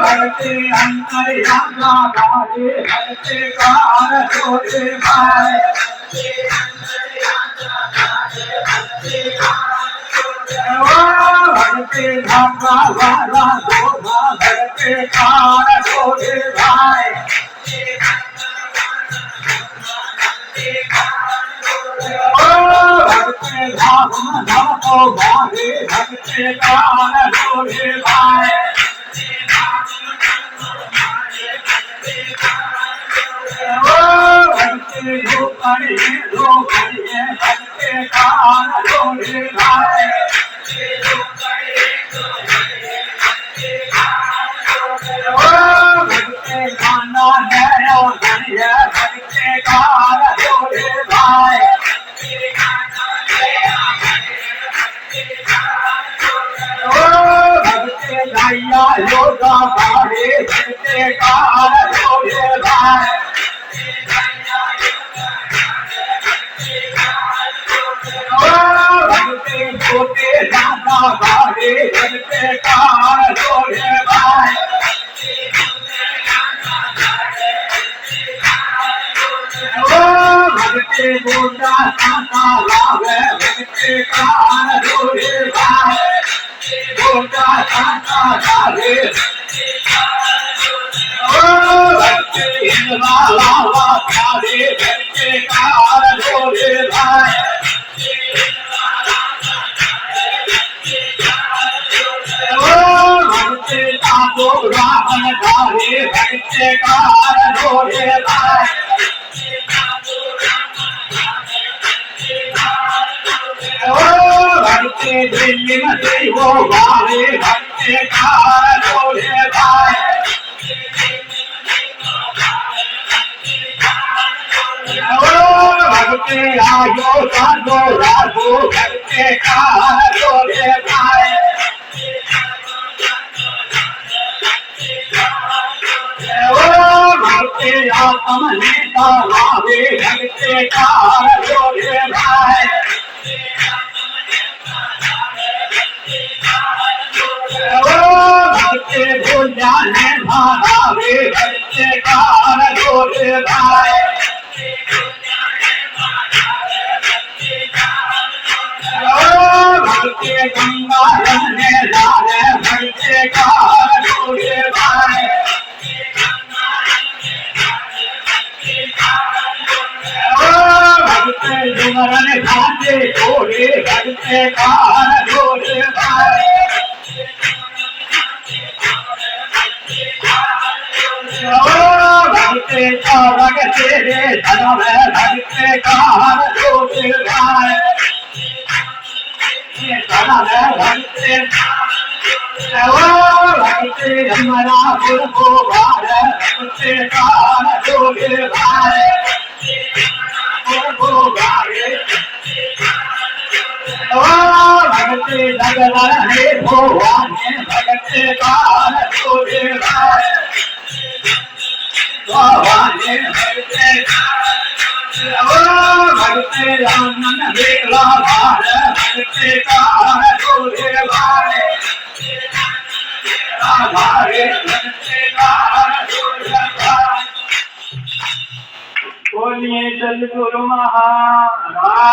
भक्ति अंतर्यामा गावे भक्ति कार छोटे भाई भक्ति धागा वाला धोधा भक्ति कार छोटे भाई भक्ति धाम धामो भागे भक्ति कार छोटे भाई भक्ति धोपड़ी धोपड़ी भक्ति कार छोटे भाई भक्ति खाना है भक्ति कार छोटे भाई भक्ति नैया योगा भाड़े भक्ति कार छोटे भाई भक्ति छोटे दादा भाड़े भक्ति कार छोटे भाई भक्ति बूटा साता लावे भक्ति कार छोटे भाई बूटा साता लावे भक्ति हिंदवा लावा प्यारे भक्ति कार छोटे भाई भक्ति तातो रावण धारे भक्ति कार छोटे भाई भक्ति दिल्ली में देवो भारे भक्ति कार छोटे भाई भक्ति आयो साधो राधो भक्ति कार छोटे भाई भक्ति आत्म नेता लावे भक्ति कार छोटे भाई भक्ति भूजा ने भावे भक्ति कार छोटे भाई भक्ति गंगा ने लावे भक्ति कार छोटे भाई भक्ति जुमरन खाते छोड़े भक्ति कार छोटे भाई भक्ति चौरग तेरे धर्म भक्ति कार छोटे भाई भक्ति भक्ति हमारा गुरु भार भक्ति कार छोटे भाई भक्ति लगन है भगवान भक्ति कार छोटे भाई भगवान भक्ति आनंद बेला भार भक्ति कार छोटे भाई हमारे भक्ति कार छोटे भाई बोलिए सद्गुरु महाराज।